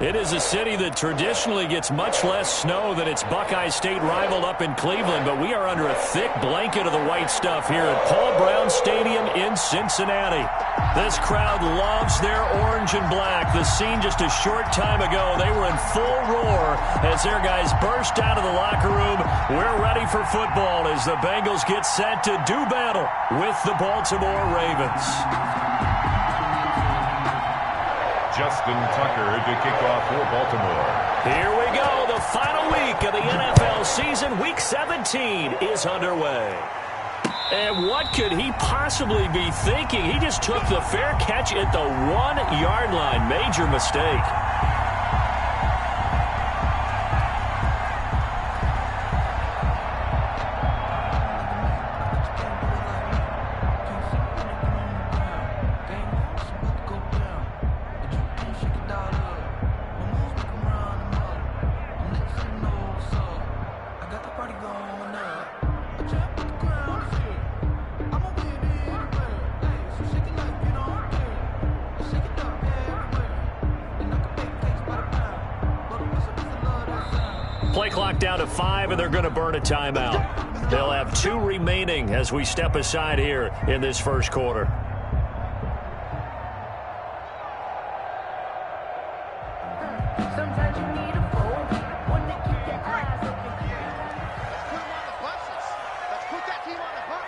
It is a city that traditionally gets much less snow than its Buckeye State rival up in Cleveland, but we are under a thick blanket of the white stuff here at Paul Brown Stadium in Cincinnati. This crowd loves their orange and black. The scene just a short time ago, they were in full roar as their guys burst out of the locker room. We're ready for football as the Bengals get set to do battle with the Baltimore Ravens. Justin Tucker to kick off for Baltimore. Here we go. The final week of the NFL season. Week 17 is underway. And what could he possibly be thinking? He just took the fair catch at the 1-yard line. Major mistake. Play clock down to 5, and they're going to burn a timeout. They'll have 2 remaining as we step aside here in this first quarter. Sometimes you need a phone, one to keep your eyes open. Put him on the buses. Let's put that team on the bus.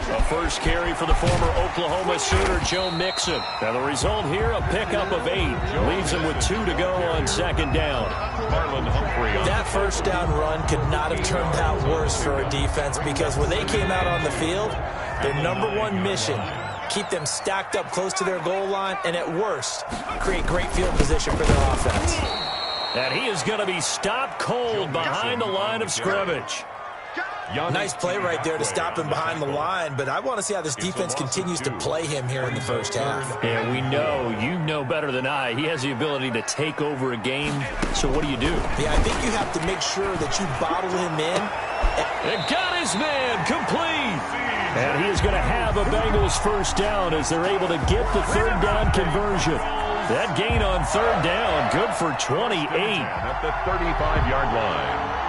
A first carry for the former Oklahoma Sooner, Joe Mixon. And the result here, a pickup of 8. Leaves him with 2 to go on second down. That first down run could not have turned out worse for a defense because when they came out on the field, their number one mission, keep them stacked up close to their goal line, and at worst, create great field position for their offense. And he is going to be stopped cold behind the line of scrimmage. Nice play right there to stop him behind the line, but I want to see how this defense continues to play him here in the first half. And we know, you know better than I, he has the ability to take over a game. So what do you do? Yeah, I think you have to make sure that you bottle him in. And got his man complete. And he is going to have a Bengals first down as they're able to get the third down conversion. That gain on third down, good for 28. At the 35-yard line.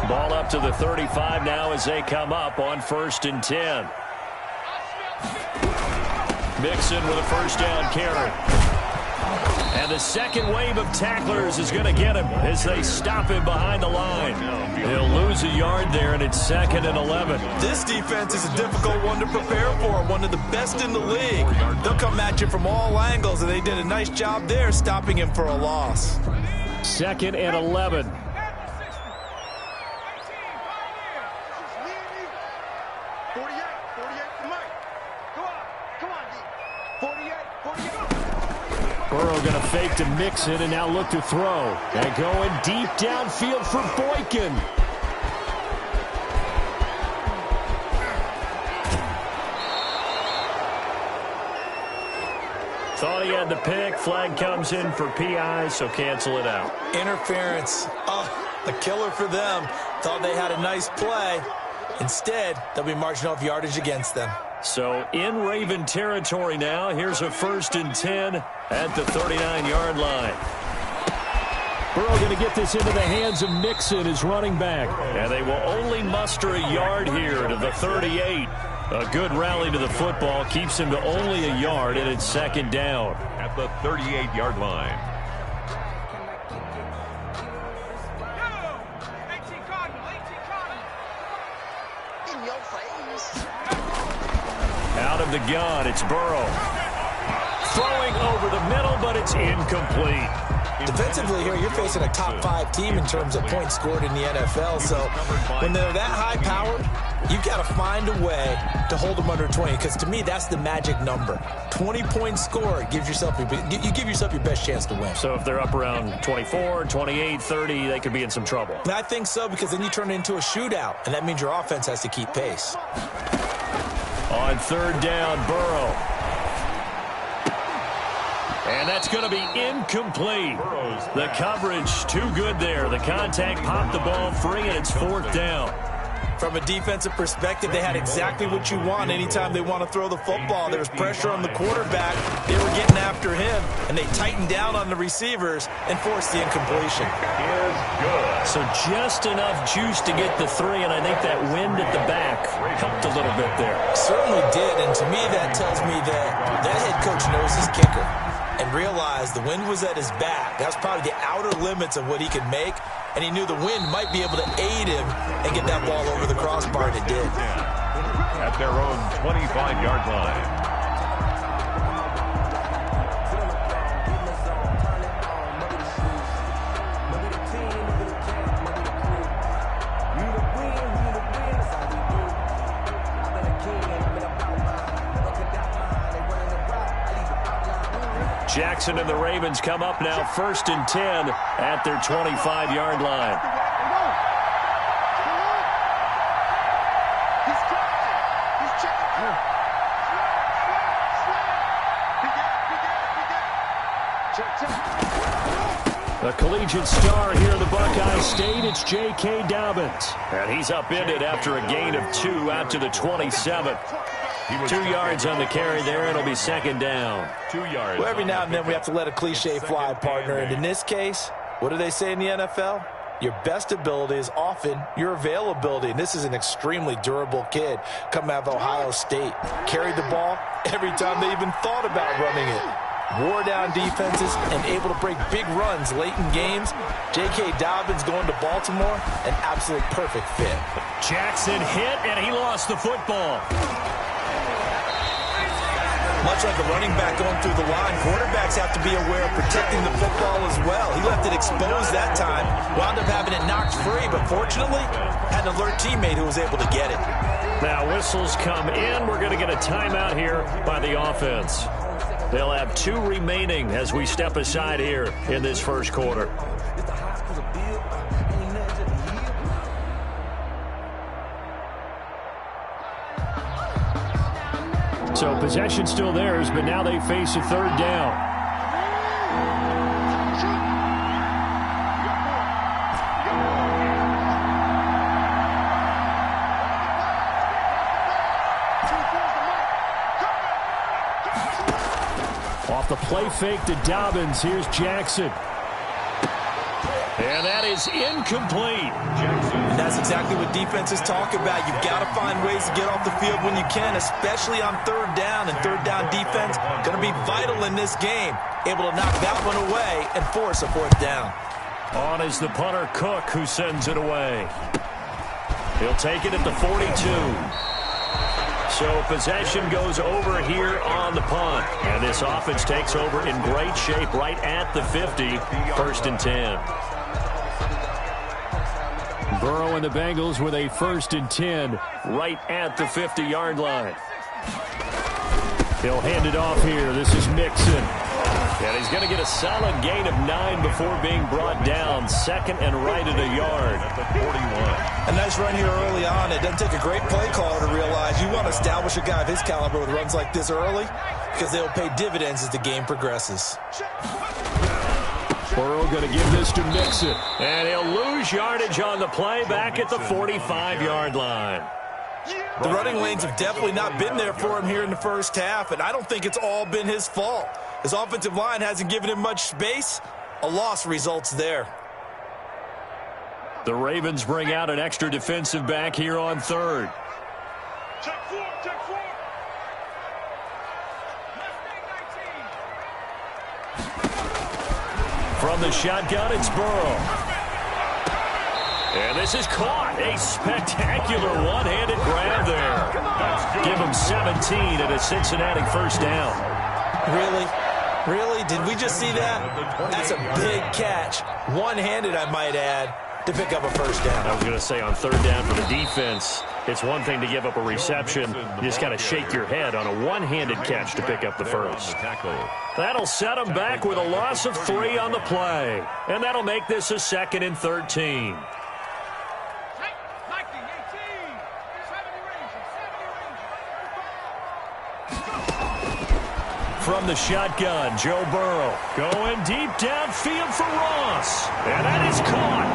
Ball up to the 35 now as they come up on 1st and 10. Mixon with a first down carry. And the second wave of tacklers is going to get him as they stop him behind the line. He'll lose a yard there, and it's 2nd and 11. This defense is a difficult one to prepare for, one of the best in the league. They'll come at you from all angles, and they did a nice job there stopping him for a loss. 2nd and 11. Burrow going to fake to Mixon and now look to throw. And going deep downfield for Boykin. Thought he had the pick. Flag comes in for PI, so cancel it out. Interference. Oh, a killer for them. Thought they had a nice play. Instead, they'll be marching off yardage against them. So in Raven territory now. Here's a 1st and 10 at the 39-yard line. Burrow going to get this into the hands of Mixon, his running back. And they will only muster a yard here to the 38. A good rally to the football keeps him to only a yard, and it's 2nd down. At the 38-yard line. Out of the gun, it's Burrow. Throwing over the middle, but it's incomplete. Defensively here, you're facing a top 5 team in terms of points scored in the NFL. So when they're that high powered, you've got to find a way to hold them under 20. Because to me, that's the magic number. 20 points scored gives yourself you give yourself your best chance to win. So if they're up around 24, 28, 30, they could be in some trouble. And I think so, because then you turn it into a shootout, and that means your offense has to keep pace. On 3rd down, Burrow. And that's going to be incomplete. The coverage too good there. The contact popped the ball free, and it's 4th down. From a defensive perspective, they had exactly what you want anytime they want to throw the football. There was pressure on the quarterback. They were getting after him, and they tightened down on the receivers and forced the incompletion. Is good. So just enough juice to get the 3, and I think that wind at the back helped a little bit there. Certainly did, and to me that tells me that head coach knows his kicker and realized the wind was at his back. That was probably the outer limits of what he could make, and he knew the wind might be able to aid him and get that ball over the crossbar, and it did. At their own 25-yard line. Jackson and the Ravens come up now 1st and 10 at their 25-yard line. A collegiate star here in the Buckeye State, it's J.K. Dobbins. And he's upended after a gain of 2 out to the 27. 2 yards on the carry there. It'll be 2nd down. 2 yards. Well, every now and then we have to let a cliche fly, partner. And in this case, what do they say in the NFL? Your best ability is often your availability. And this is an extremely durable kid coming out of Ohio State. Carried the ball every time they even thought about running it. Wore down defenses and able to break big runs late in games. J.K. Dobbins going to Baltimore, an absolute perfect fit. Jackson hit, and he lost the football. Much like a running back going through the line, quarterbacks have to be aware of protecting the football as well. He left it exposed that time, wound up having it knocked free, but fortunately, had an alert teammate who was able to get it. Now whistles come in. We're going to get a timeout here by the offense. They'll have 2 remaining as we step aside here in this first quarter. So possession still theirs, but now they face a 3rd down. Off the play fake to Dobbins, here's Jackson. And that is incomplete. And that's exactly what defenses talk about. You've got to find ways to get off the field when you can, especially on 3rd down. And 3rd down defense going to be vital in this game. Able to knock that one away and force a 4th down. On is the punter, Cook, who sends it away. He'll take it at the 42. So possession goes over here on the punt. And this offense takes over in great shape right at the 50. 1st and 10. Burrow and the Bengals with a 1st and 10 right at the 50-yard line. He'll hand it off here. This is Mixon. And he's going to get a solid gain of 9 before being brought down. 2nd and right at a yard. At the 41. A nice run here early on. It doesn't take a great play caller to realize you want to establish a guy of his caliber with runs like this early because they'll pay dividends as the game progresses. Burrow going to give this to Mixon. And he'll lose yardage on the play back at the 45-yard line. The running lanes have definitely not been there for him here in the first half, and I don't think it's all been his fault. His offensive line hasn't given him much space. A loss results there. The Ravens bring out an extra defensive back here on 3rd. Check 4, check 4. From the shotgun, it's Burrow. And this is caught. A spectacular one-handed grab there. Give him 17 and a Cincinnati 1st down. Really? Really? Did we just see that? That's a big catch. One-handed, I might add, to pick up a 1st down. I was going to say on 3rd down for the defense, it's one thing to give up a reception. You just got to shake your head on a one-handed catch to pick up the 1st. That'll set them back with a loss of 3 on the play. And that'll make this a 2nd and 13. From the shotgun, Joe Burrow going deep downfield for Ross. And that is caught.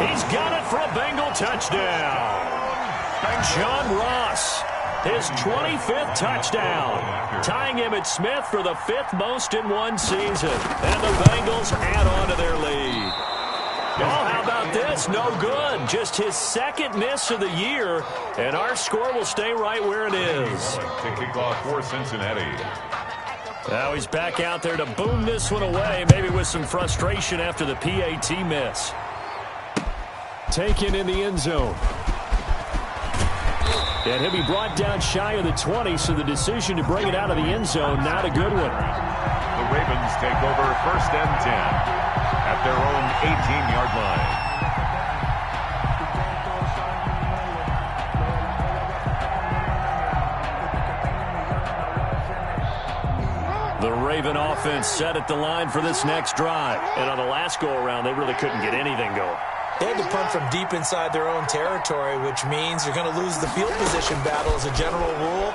He's got it for a Bengal touchdown. John Ross, his 25th touchdown, tying him at Smith for the 5th most in one season. And the Bengals add on to their lead. Oh, how about this? No good. Just his 2nd miss of the year, and our score will stay right where it is. To kick off for Cincinnati. Now he's back out there to boom this one away, maybe with some frustration after the PAT miss. Taken in the end zone. And he'll be brought down shy of the 20, so the decision to bring it out of the end zone, not a good one. The Ravens take over 1st and 10 at their own 18-yard line. The Raven offense set at the line for this next drive. And on the last go-around, they really couldn't get anything going. They had to punt from deep inside their own territory, which means you're going to lose the field position battle as a general rule.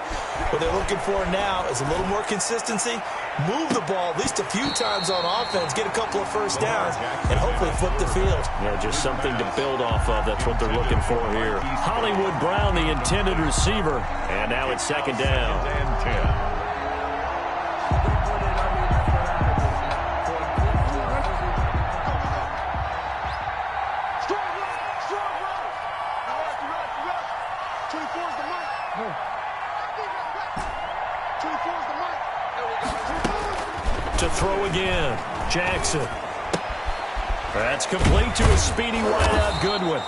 What they're looking for now is a little more consistency, move the ball at least a few times on offense, get a couple of first downs, and hopefully flip the field. Yeah, just something to build off of. That's what they're looking for here. Hollywood Brown, the intended receiver. And now it's 2nd down. And 10. To throw again, Jackson. That's complete to a speedy wideout Goodwin.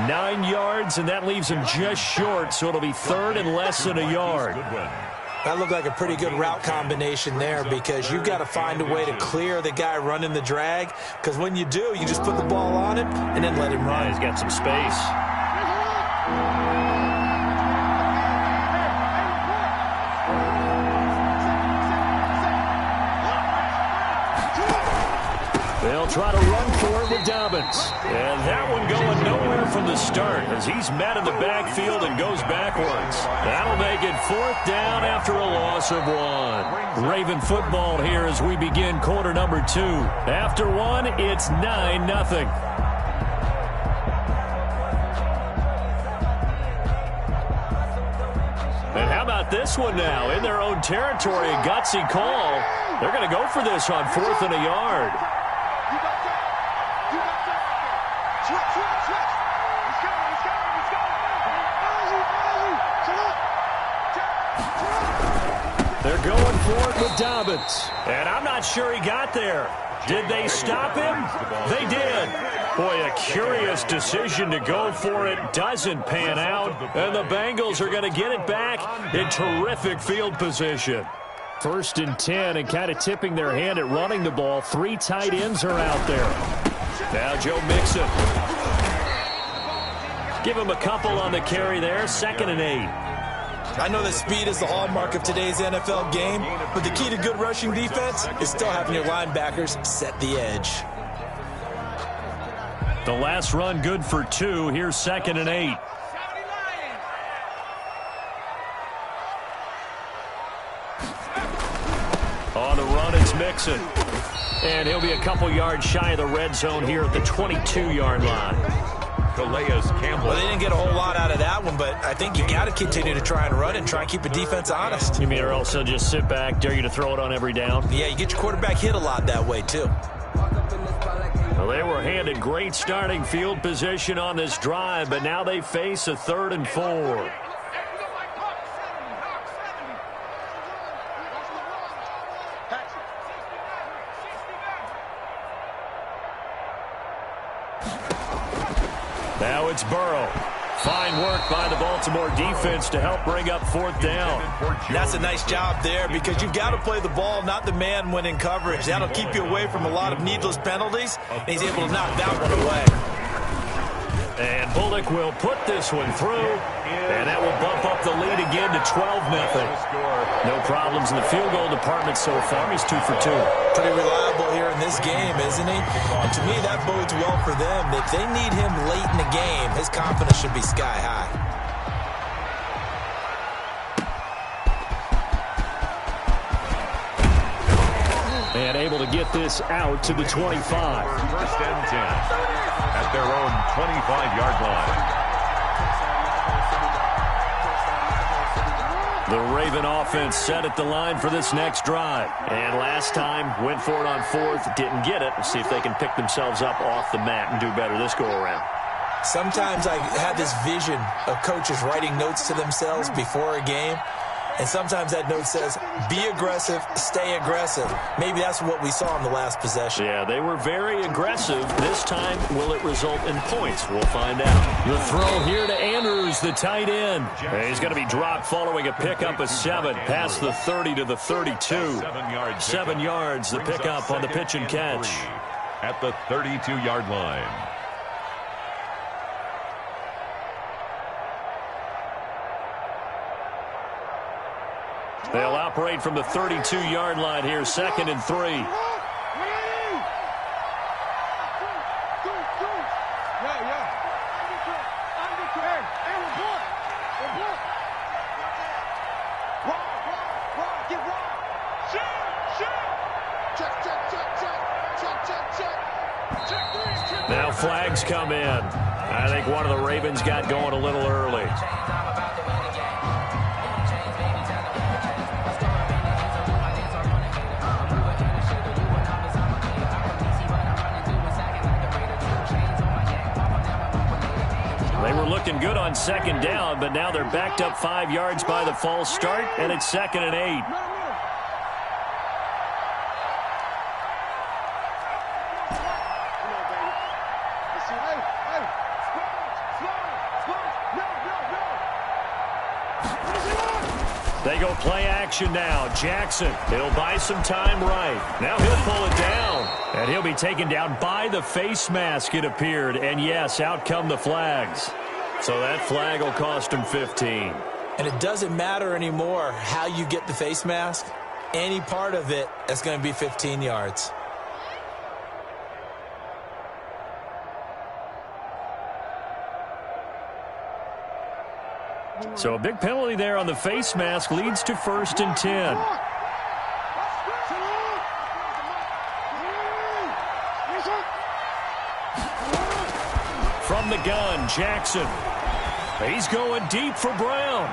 9 yards, and that leaves him just short, so it'll be 3rd and less than a yard. That looked like a pretty good route combination there, because you've got to find a way to clear the guy running the drag, because when you do, you just put the ball on him and then let him run. He's got some space. They'll try to run for it with Dobbins. And that one going nowhere from the start as he's met in the backfield and goes backwards. That'll make it 4th down after a loss of 1. Raven football here as we begin quarter number 2. After 1, it's 9-0. And how about this one now? In their own territory, a gutsy call. They're going to go for this on 4th and a yard. They're going for it with Dobbins. And I'm not sure he got there. Did they stop him? They did. Boy, a curious decision to go for it. Doesn't pan out. And the Bengals are going to get it back in terrific field position. 1st and 10, and kind of tipping their hand at running the ball. 3 tight ends are out there. Now Joe Mixon. Give him a couple on the carry there. 2nd and 8. I know that speed is the hallmark of today's NFL game, but the key to good rushing defense is still having your linebackers set the edge. The last run good for 2. Here's 2nd and 8. On the run, it's Mixon. And he'll be a couple yards shy of the red zone here at the 22-yard line. Calais Campbell. Well, they didn't get a whole lot out of that one, but I think you got to continue to try and run and try and keep a defense honest. You mean, or else they'll just sit back, dare you to throw it on every down? Yeah, you get your quarterback hit a lot that way, too. Well, they were handed great starting field position on this drive, but now they face a 3rd and 4. Now it's Burrow. Fine work by the Baltimore defense to help bring up 4th down. That's a nice job there, because you've got to play the ball, not the man when in coverage. That'll keep you away from a lot of needless penalties, and he's able to knock that one away. And Bullock will put this one through, and that will bump up the lead again to 12-0. No problems in the field goal department so far. He's 2 for 2. Pretty reliable here in this game, isn't he? And to me, that bodes well for them. If they need him late in the game, his confidence should be sky high. And able to get this out to the 25. 1st and 10 at their own 25-yard line. The Raven offense set at the line for this next drive. And last time, went for it on fourth, didn't get it. Let's see if they can pick themselves up off the mat and do better this go-around. Sometimes I have this vision of coaches writing notes to themselves before a game. And sometimes that note says, be aggressive, stay aggressive. Maybe that's what we saw in the last possession. Yeah, they were very aggressive. This time, will it result in points? We'll find out. The throw here to Andrews, the tight end. And he's going to be dropped following a pickup of 7 past the 30 to the 32. 7 yards, the pickup on the pitch and catch. At the 32-yard line. They'll operate from the 32-yard line here, 2nd and 3. Yeah. Now flags come in. I think one of the Ravens got going a little early. They were looking good on 2nd down, but now they're backed up 5 yards by the false start, and it's 2nd and 8. They go play action now. Jackson, he'll buy some time right. Now he'll pull it down. And he'll be taken down by the face mask, it appeared. And yes, out come the flags. So that flag will cost him 15. And it doesn't matter anymore how you get the face mask. Any part of it is going to be 15 yards. So a big penalty there on the face mask leads to 1st and 10. From the gun, Jackson. He's going deep for Brown.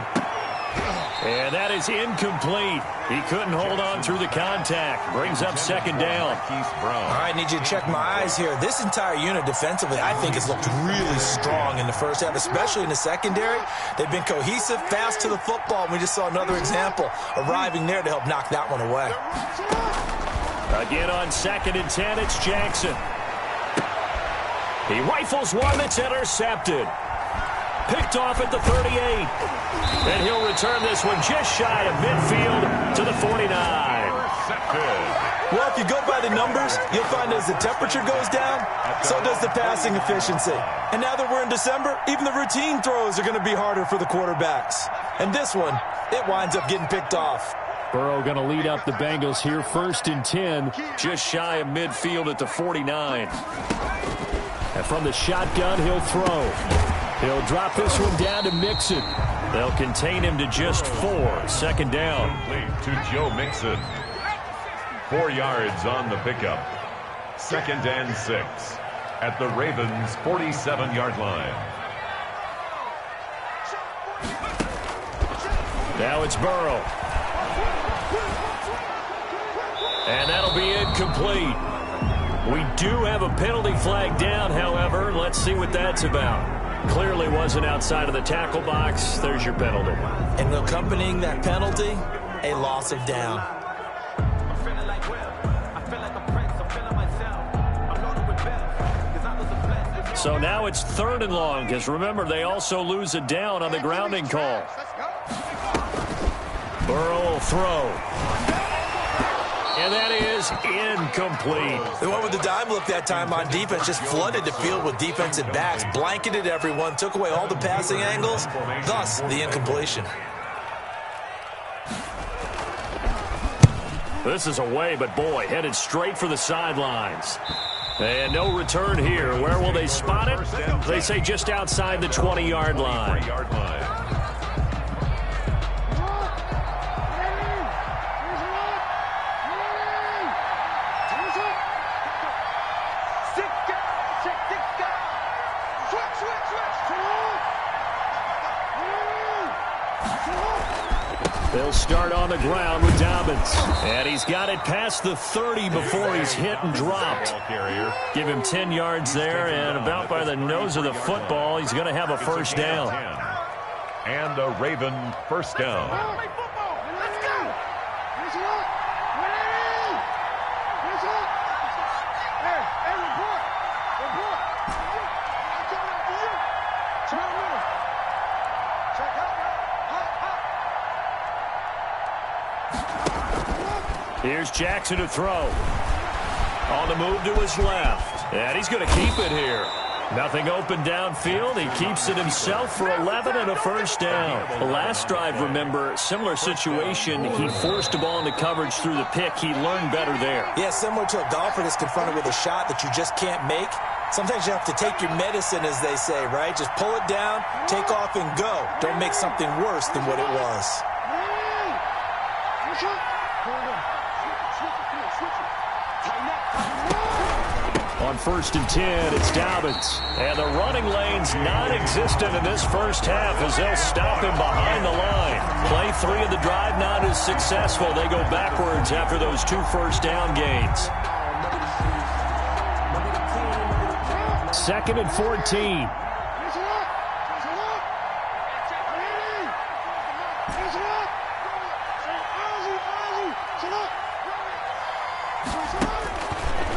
And that is incomplete. He couldn't hold on through the contact. Brings up 2nd down. All right, need you to check my eyes here. This entire unit defensively, I think, has looked really strong in the first half, especially in the secondary. They've been cohesive, fast to the football. And we just saw another example arriving there to help knock that one away. Again on 2nd and 10, it's Jackson. He rifles one that's intercepted. Picked off at the 38. And he'll return this one just shy of midfield to the 49. Well, if you go by the numbers, you'll find as the temperature goes down, so does the passing efficiency. And now that we're in December, even the routine throws are going to be harder for the quarterbacks. And this one, it winds up getting picked off. Burrow going to lead up the Bengals here, 1st and 10, just shy of midfield at the 49. And from the shotgun, he'll throw. He'll drop this one down to Mixon. They'll contain him to just 4. 2nd down. Complete to Joe Mixon. 4 yards on the pickup. 2nd and 6 at the Ravens' 47-yard line. Now it's Burrow. And that'll be incomplete. We do have a penalty flag down, however. Let's see what that's about. Clearly wasn't outside of the tackle box. There's your penalty. And accompanying that penalty, a loss of down. So now it's 3rd and long, because remember, they also lose a down on the grounding call. Burrow will throw. And that is incomplete. They went with the dime look that time on defense, just flooded the field with defensive backs, blanketed everyone, took away all the passing angles, thus the incompletion. This is away, but boy, headed straight for the sidelines. And no return here. Where will they spot it? They say just outside the 20-yard line. They'll start on the ground with Dobbins. And he's got it past the 30 before he's hit and dropped. Give him 10 yards there, and about by the nose of the football, he's going to have a first down. And a Raven first down. Let's go. Hey, report. I'm coming after you. Small middle. Check out. Here's Jackson to throw. On the move to his left. And he's going to keep it here. Nothing open downfield. He keeps it himself for 11 and a first down. The last drive, remember, similar situation. He forced the ball into coverage through the pick. He learned better there. Yeah, similar to a golfer that's confronted with a shot that you just can't make. Sometimes you have to take your medicine, as they say, right? Just pull it down, take off, and go. Don't make something worse than what it was. On 1st and 10, it's Dobbins. And the running lane's non-existent in this first half as they'll stop him behind the line. Play 3 of the drive not as successful. They go backwards after those 2 first down gains. 2nd and 14.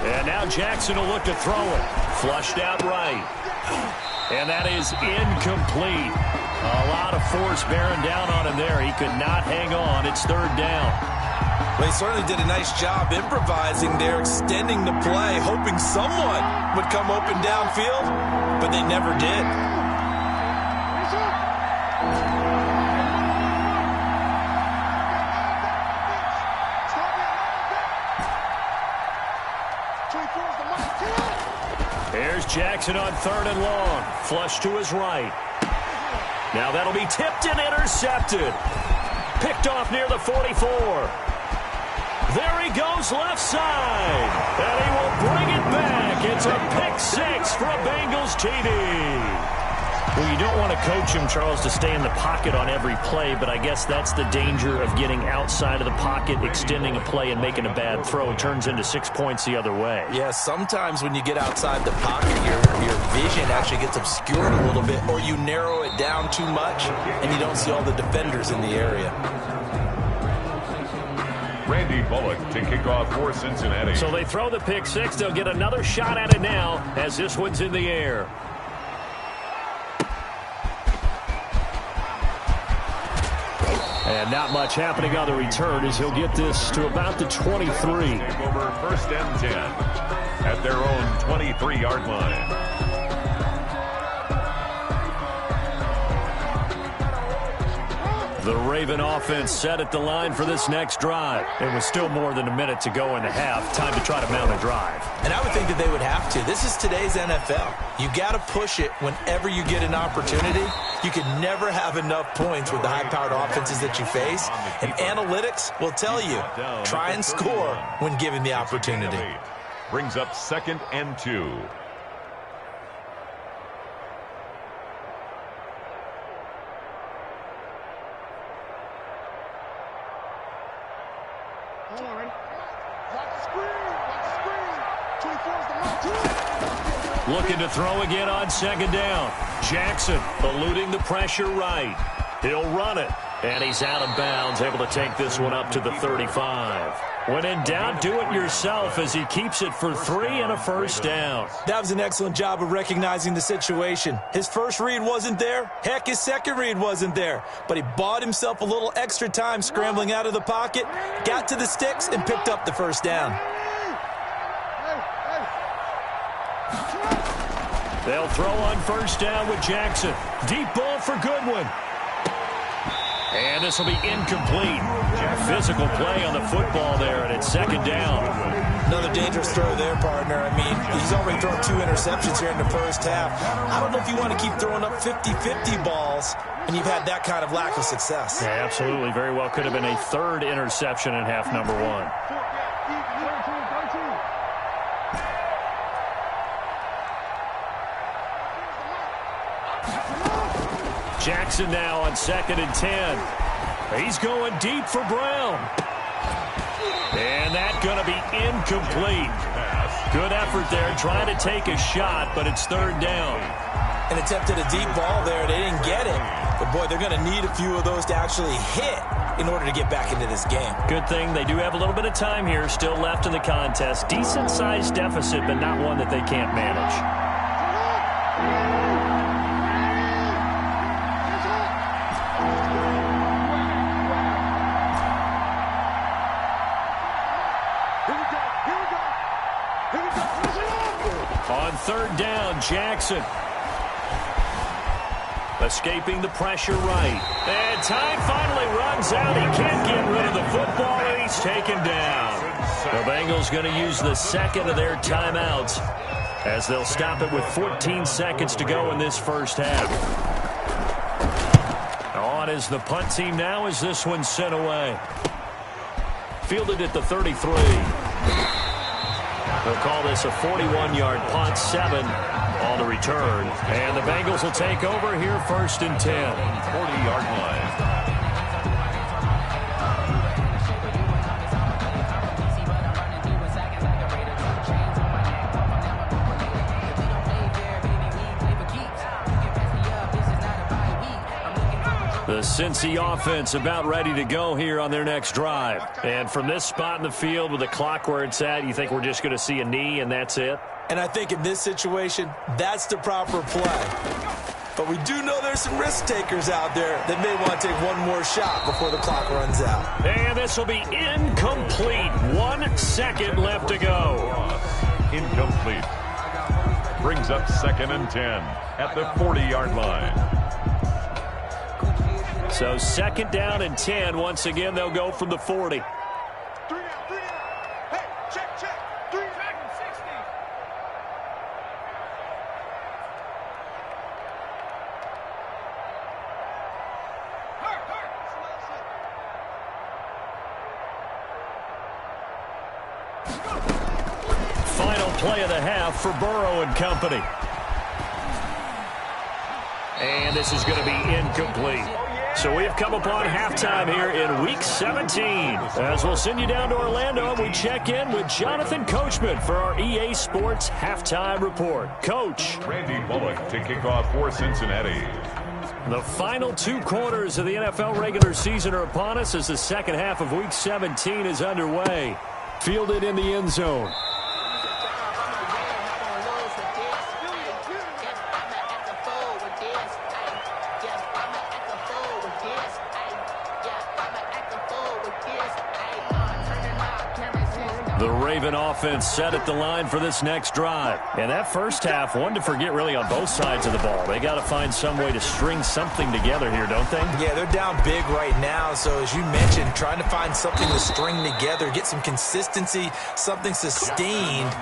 And now Jackson will look to throw it. Flushed out right. And that is incomplete. A lot of force bearing down on him there. He could not hang on. It's 3rd down. Well, he certainly did a nice job improvising there, extending the play, hoping someone would come open downfield, but they never did. Here's Jackson on 3rd and long. Flush to his right. Now that'll be tipped and intercepted. Picked off near the 44. There he goes left side. And he will bring it back. It's a pick 6 for a Bengals TD. Well, you don't want to coach him, Charles, to stay in the pocket on every play, but I guess that's the danger of getting outside of the pocket, extending a play, and making a bad throw. It turns into 6 points the other way. Yeah, sometimes when you get outside the pocket, your vision actually gets obscured a little bit, or you narrow it down too much, and you don't see all the defenders in the area. Randy Bullock to kick off for Cincinnati. So they throw the pick 6. They'll get another shot at it now as this one's in the air. And not much happening on the return as he'll get this to about the 23. Take over 1st and 10 at their own 23-yard line. The Raven offense set at the line for this next drive. It was still more than a minute to go in the half. Time to try to mount a drive. And I would think that they would have to. This is today's NFL. You got to push it whenever you get an opportunity. You can never have enough points with the high-powered offenses that you face. And analytics will tell you, try and score when given the opportunity. Brings up 2nd and 2. Looking to throw again on 2nd down. Jackson eluding the pressure right. He'll run it. And he's out of bounds, able to take this one up to the 35. When in doubt, do it yourself as he keeps it for 3 and a first down. That was an excellent job of recognizing the situation. His first read wasn't there. Heck, his second read wasn't there. But he bought himself a little extra time scrambling out of the pocket, got to the sticks, and picked up the first down. They'll throw on 1st down with Jackson. Deep ball for Goodwin. And this will be incomplete. Physical play on the football there, and it's 2nd down. Another dangerous throw there, partner. I mean, he's already thrown 2 interceptions here in the first half. I don't know if you want to keep throwing up 50-50 balls when you've had that kind of lack of success. Yeah, absolutely. Very well could have been a 3rd interception in half number 1. Jackson now on 2nd and 10. He's going deep for Brown. And that's going to be incomplete. Good effort there, trying to take a shot, but it's third down. And attempted a deep ball there. They didn't get it. But, boy, they're going to need a few of those to actually hit in order to get back into this game. Good thing they do have a little bit of time here still left in the contest. Decent-sized deficit, but not one that they can't manage. On third down, Jackson. Escaping the pressure right. And time finally runs out. He can't get rid of the football, and he's taken down. The Bengals going to use the second of their timeouts as they'll stop it with 14 seconds to go in this first half. On is the punt team now as this one's sent away. Fielded at the 33. They'll call this a 41-yard punt, 7 on the return. And the Bengals will take over here first and 10. 40-yard line. The Cincy offense about ready to go here on their next drive. And from this spot in the field with the clock where it's at, you think we're just going to see a knee and that's it? And I think in this situation, that's the proper play. But we do know there's some risk takers out there that may want to take one more shot before the clock runs out. And this will be incomplete. 1 second left to go. Incomplete. Brings up second and 10 at the 40-yard line. So second down and 10. Once again, they'll go from the 40. 3 down, 3 down. Hey, check, check. 3 back and 60. Final play of the half for Burrow and company. And this is going to be incomplete. So we have come upon halftime here in Week 17. As we'll send you down to Orlando, and we check in with Jonathan Coachman for our EA Sports Halftime Report. Coach. Randy Bullock to kick off for Cincinnati. The final 2 quarters of the NFL regular season are upon us as the second half of Week 17 is underway. Fielded in the end zone. The Raven offense set at the line for this next drive. And that first half, one to forget really on both sides of the ball. They got to find some way to string something together here, don't they? Yeah, they're down big right now. So as you mentioned, trying to find something to string together, get some consistency, something sustained,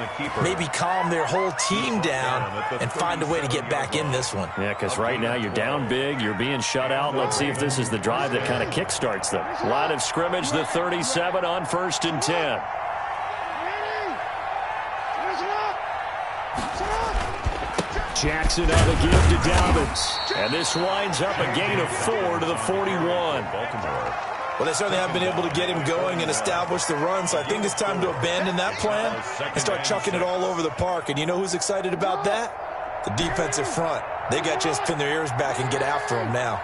maybe calm their whole team down and find a way to get back in this one. Yeah, because right now you're down big, you're being shut out. Let's see if this is the drive that kind of kickstarts them. Line of scrimmage, the 37 on first and 10. Jackson on the give to Dobbins. And this winds up a gain of 4 to the 41. Baltimore. Well, they certainly have been able to get him going and establish the run, so I think it's time to abandon that plan and start chucking it all over the park. And you know who's excited about that? The defensive front. They got to just pin their ears back and get after him now.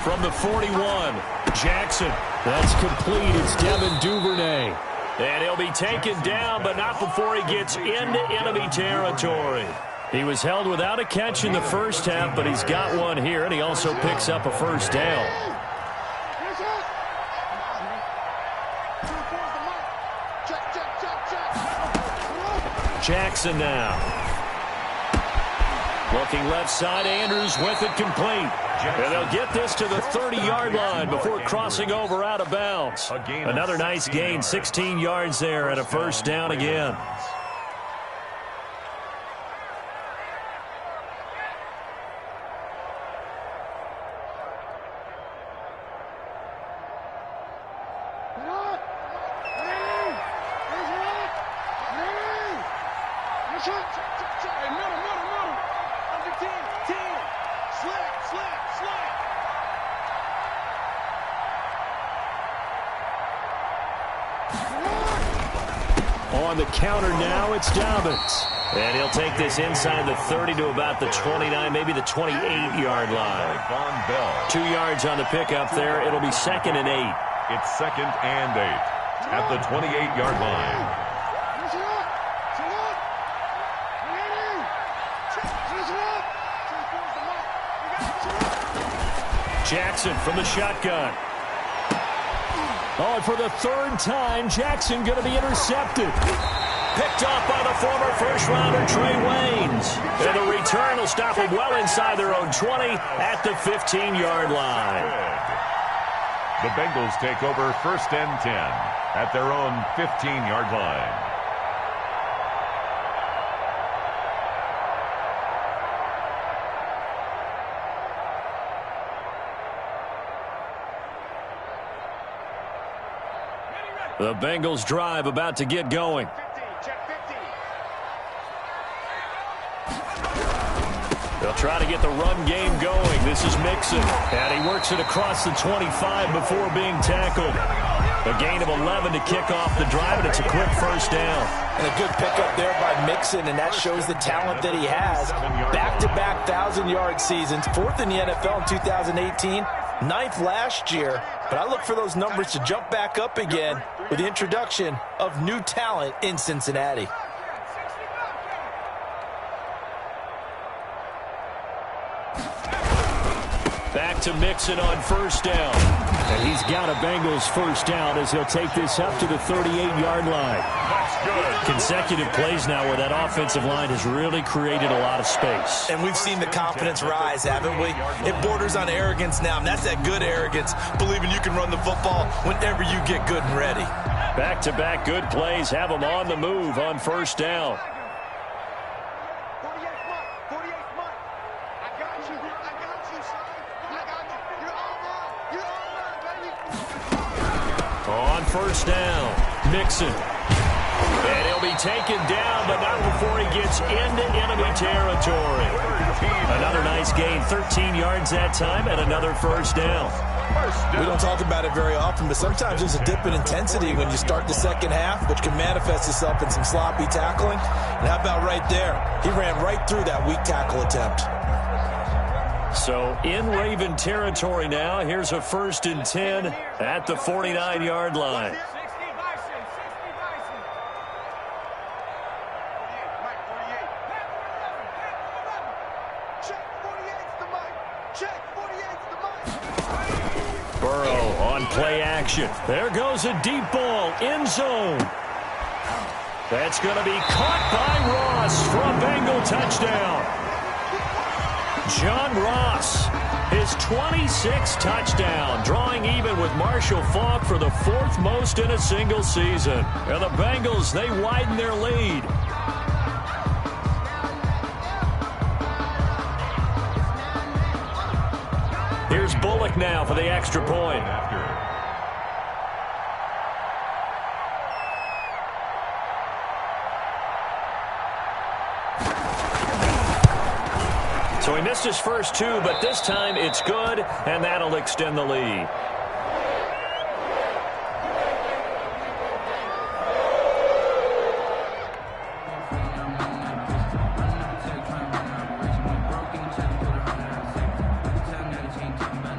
From the 41, Jackson. That's complete. It's Devin Duvernay. And he'll be taken down, but not before he gets into enemy territory. He was held without a catch in the first half, but he's got one here, and he also picks up a first down. Jackson now. Looking left side, Andrews with it complete. And they'll get this to the 30-yard line before crossing over out of bounds. Another nice gain, 16 yards there and a first down again. Team. Slam. On the counter now, it's Dobbins. And he'll take this inside the 30 to about the 29, maybe the 28-yard line. Von Bell. 2 yards on the pickup there. It'll be 2nd and 8. It's 2nd and 8 at the 28-yard line. Jackson from the shotgun. Oh, and for the 3rd time, Jackson going to be intercepted. Picked off by the former first-rounder Trey Waynes. And the return will stop them well inside their own 20 at the 15-yard line. The Bengals take over 1st and 10 at their own 15-yard line. The Bengals drive about to get going. They'll try to get the run game going. This is Mixon, and he works it across the 25 before being tackled. A gain of 11 to kick off the drive, and it's a quick 1st down. And a good pickup there by Mixon, and that shows the talent that he has. Back-to-back 1,000-yard seasons, 4th in the NFL in 2018, 9th last year. But I look for those numbers to jump back up again with the introduction of new talent in Cincinnati. Back to Mixon on 1st down. And he's got a Bengals 1st down as he'll take this up to the 38-yard line. That's good. Consecutive plays now where that offensive line has really created a lot of space. And we've seen the confidence rise, haven't we? It borders on arrogance now, and that's that good arrogance, believing you can run the football whenever you get good and ready. Back-to-back good plays have them on the move on 1st down. On 1st down, Mixon. And he'll be taken down, but not before he gets into enemy territory. Another nice gain, 13 yards that time, and another 1st down. We don't talk about it very often, but sometimes there's a dip in intensity when you start the 2nd half, which can manifest itself in some sloppy tackling. And how about right there? He ran right through that weak tackle attempt. So in Raven territory now, here's a 1st and 10 at the 49-yard line. Burrow on play action. There goes a deep ball, end zone. That's going to be caught by Ross for a Bengal touchdown. John Ross, his 26th touchdown, drawing even with Marshall Faulk for the 4th most in a single season. And the Bengals, they widen their lead. Here's Bullock now for the extra point. So he missed his first 2, but this time it's good, and that'll extend the lead.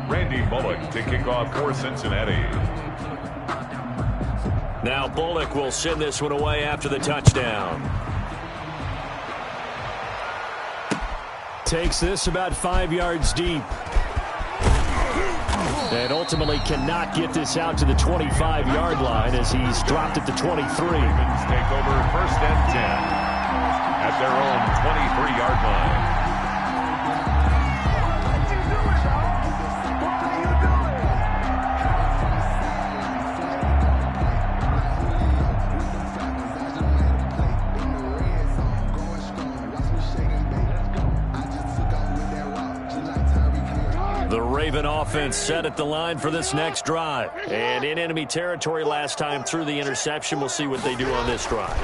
Randy Bullock to kick off for Cincinnati. Now Bullock will send this one away after the touchdown. Takes this about 5 yards deep. And ultimately cannot get this out to the 25-yard line as he's dropped at the 23. Ravens take over 1st and 10 at their own 23-yard line. The Raven offense set at the line for this next drive. And in enemy territory last time through the interception. We'll see what they do on this drive.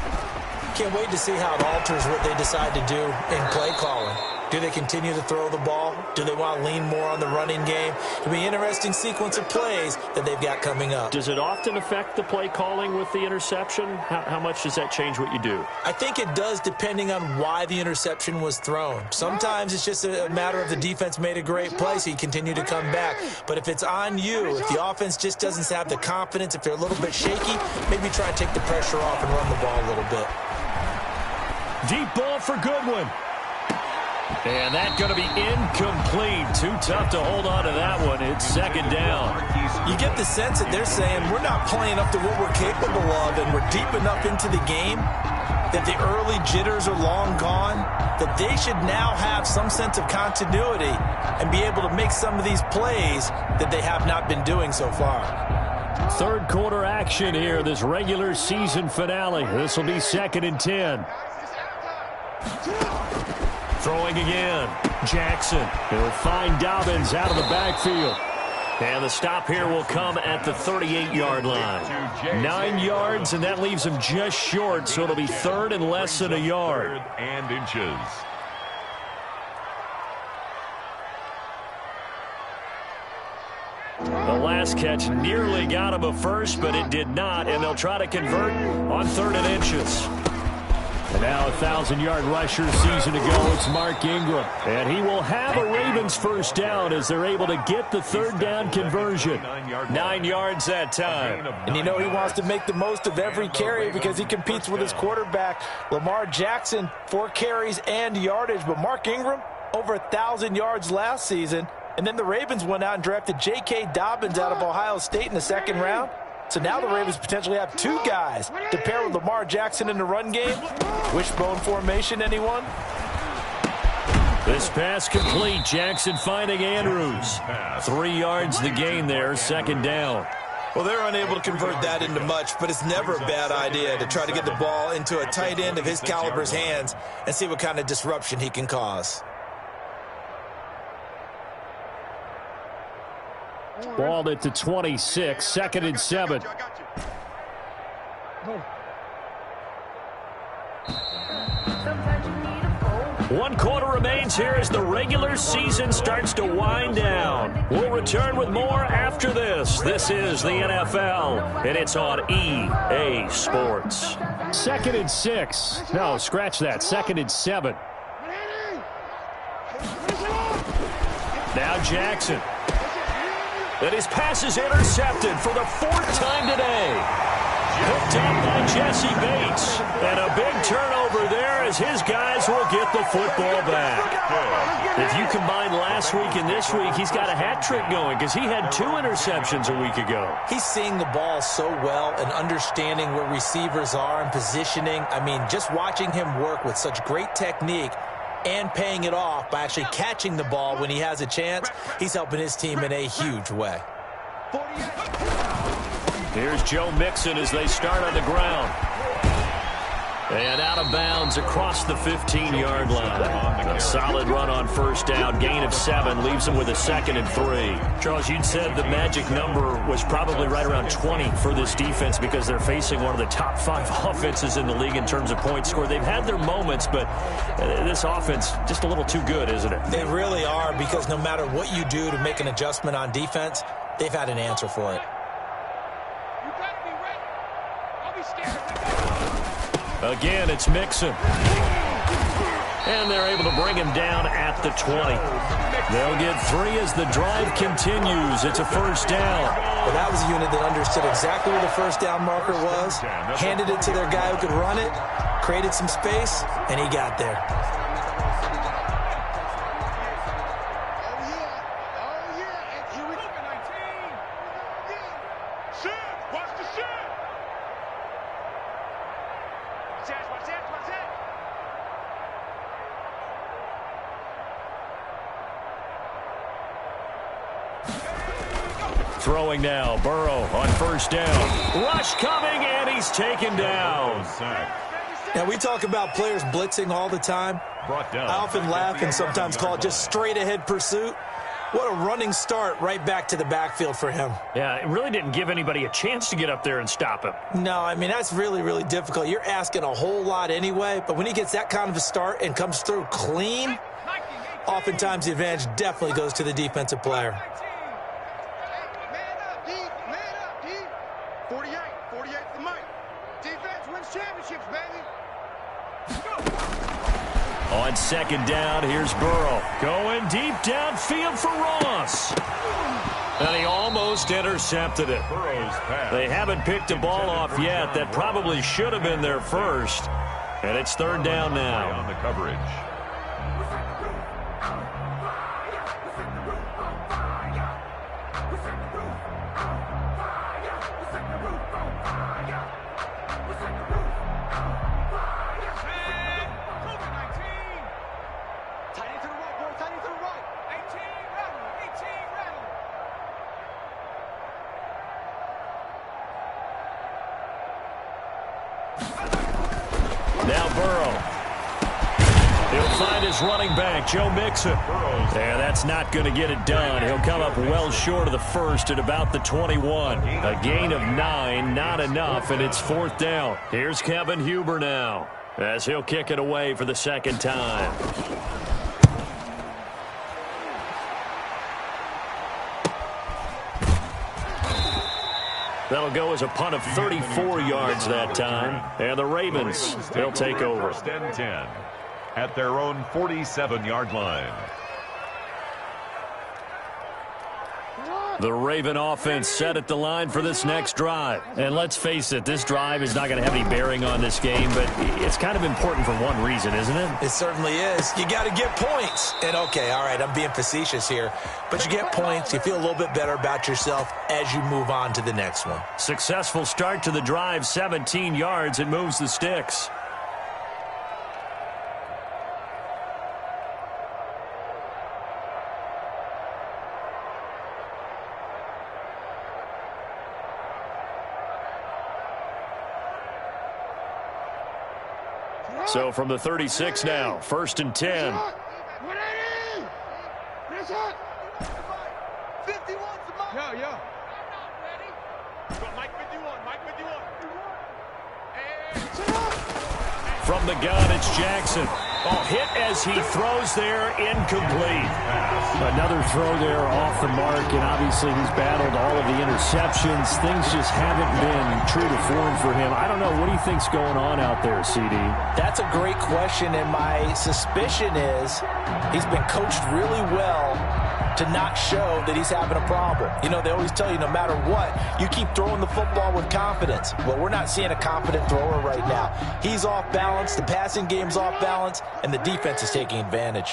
Can't wait to see how it alters what they decide to do in play calling. Do they continue to throw the ball? Do they want to lean more on the running game? It'll be an interesting sequence of plays that they've got coming up. Does it often affect the play calling with the interception? How much does that change what you do? I think it does, depending on why the interception was thrown. Sometimes it's just a matter of the defense made a great play, so you continue to come back. But if it's on you, if the offense just doesn't have the confidence, if they're a little bit shaky, maybe try and take the pressure off and run the ball a little bit. Deep ball for Goodwin. And that's going to be incomplete. Too tough to hold on to that one. It's second down. You get the sense that they're saying we're not playing up to what we're capable of, and we're deep enough into the game that the early jitters are long gone, that they should now have some sense of continuity and be able to make some of these plays that they have not been doing so far. Third quarter action here, this regular season finale. This will be 2nd and 10. Throwing again. Jackson. He'll find Dobbins out of the backfield. And the stop here will come at the 38-yard line. 9 yards, and that leaves him just short, so it'll be 3rd and less than a yard. 3rd and inches. The last catch nearly got him a first, but it did not, and they'll try to convert on 3rd and inches. And now a 1,000-yard rusher season to go. It's Mark Ingram. And he will have a Ravens first down as they're able to get the 3rd down conversion. 9 yards that time. And you know he wants to make the most of every carry because he competes with his quarterback, Lamar Jackson, 4 carries and yardage. But Mark Ingram, over 1,000 yards last season. And then the Ravens went out and drafted J.K. Dobbins out of Ohio State in the 2nd round. So now the Ravens potentially have 2 guys to pair with Lamar Jackson in the run game. Wishbone formation, anyone? This pass complete. Jackson finding Andrews. 3 yards the gain there, 2nd down. Well, they're unable to convert that into much, but it's never a bad idea to try to get the ball into a tight end of his caliber's hands and see what kind of disruption he can cause. Balled at the 26, 2nd and 7. One quarter remains here as the regular season starts to wind down. We'll return with more after this. This is the NFL, and it's on EA Sports. 2nd and 6. No, scratch that. 2nd and 7. Now Jackson. And his pass is intercepted for the 4th time today. Picked up by Jesse Bates. And a big turnover there as his guys will get the football back. If you combine last week and this week, he's got a hat trick going because he had 2 interceptions a week ago. He's seeing the ball so well and understanding where receivers are and positioning. I mean, just watching him work with such great technique and paying it off by actually catching the ball when he has a chance, he's helping his team in a huge way. Here's Joe Mixon as they start on the ground. And out of bounds across the 15-yard line. A solid run on first down. Gain of 7 leaves them with a 2nd and 3. Charles, you'd said the magic number was probably right around 20 for this defense because they're facing one of the top 5 offenses in the league in terms of points scored. They've had their moments, but this offense just a little too good, isn't it? They really are, because no matter what you do to make an adjustment on defense, they've had an answer for it. Again, it's Mixon. And they're able to bring him down at the 20. They'll get 3 as the drive continues. It's a first down. Well, that was a unit that understood exactly where the first down marker was, handed it to their guy who could run it, created some space, and he got there. Throwing now, Burrow on first down. Rush coming, and he's taken down. Now, we talk about players blitzing all the time. I often laugh and sometimes call it just straight-ahead pursuit. What a running start right back to the backfield for him. Yeah, it really didn't give anybody a chance to get up there and stop him. No, I mean, that's really, really difficult. You're asking a whole lot anyway, but when he gets that kind of a start and comes through clean, oftentimes the advantage definitely goes to the defensive player. Man up, D. Man up, D. 48. 48's the mic. Defense wins championships, baby. On second down, here's Burrow. Going deep downfield for Ross. And he almost intercepted it. They haven't picked a ball off yet. That probably should have been their first. And it's third down now. On the coverage. Now Burrow. He'll find his running back, Joe Mixon. Yeah, that's not going to get it done. He'll come up well short of the first at about the 21. A gain of 9, not enough, and it's fourth down. Here's Kevin Huber now, as he'll kick it away for the second time. That'll go as a punt of 34 yards that time. And the Ravens, they'll take over. First and 10 at their own 47-yard line. The Raven offense set at the line for this next drive. And let's face it, this drive is not going to have any bearing on this game, but it's kind of important for one reason, isn't it? It certainly is. You got to get points. And okay, all right, I'm being facetious here, but you get points, you feel a little bit better about yourself as you move on to the next one. Successful start to the drive, 17 yards, and moves the sticks. So from the 36 now, first and 10. 51's the mic. Yeah. Mike 51, Mike 51. From the gun, it's Jackson. Oh, hit as he throws there, incomplete. Another throw there off the mark, and obviously he's battled all of the interceptions. Things just haven't been true to form for him. I don't know. What do you think's going on out there, CD? That's a great question, and my suspicion is he's been coached really well to not show that he's having a problem. You know, they always tell you no matter what, you keep throwing the football with confidence. Well, we're not seeing a confident thrower right now. He's off balance, the passing game's off balance, and the defense is taking advantage.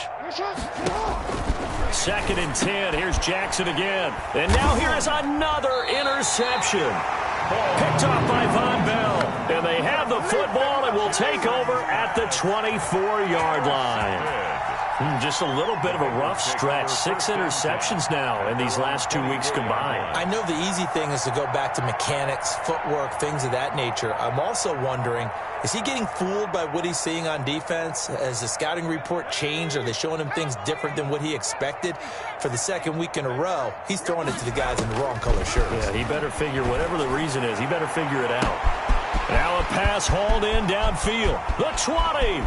Second and 10. Here's Jackson again. And now here is another interception. Picked off by Von Bell. And they have the football and will take over at the 24-yard line. Just a little bit of a rough stretch. 6 interceptions now in these last 2 weeks combined. I know the easy thing is to go back to mechanics, footwork, things of that nature. I'm also wondering, is he getting fooled by what he's seeing on defense? Has the scouting report changed? Are they showing him things different than what he expected? For the second week in a row, he's throwing it to the guys in the wrong color shirts. Yeah, he better figure, whatever the reason is, he better figure it out. Now a pass hauled in downfield. The 20.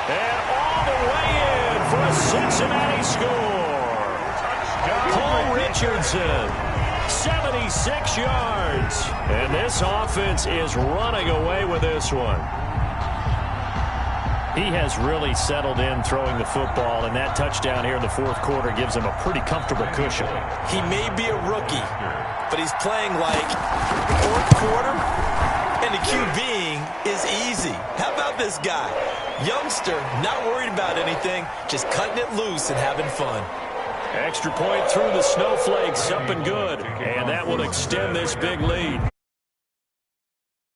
And all the way in for a Cincinnati score. Paul Richardson, 76 yards. And this offense is running away with this one. He has really settled in throwing the football, and that touchdown here in the fourth quarter gives him a pretty comfortable cushion. He may be a rookie, but he's playing like fourth quarter, and the QBing is easy. How about this guy? Youngster, not worried about anything, just cutting it loose and having fun. Extra point through the snowflakes, up and good. And that will extend this big lead.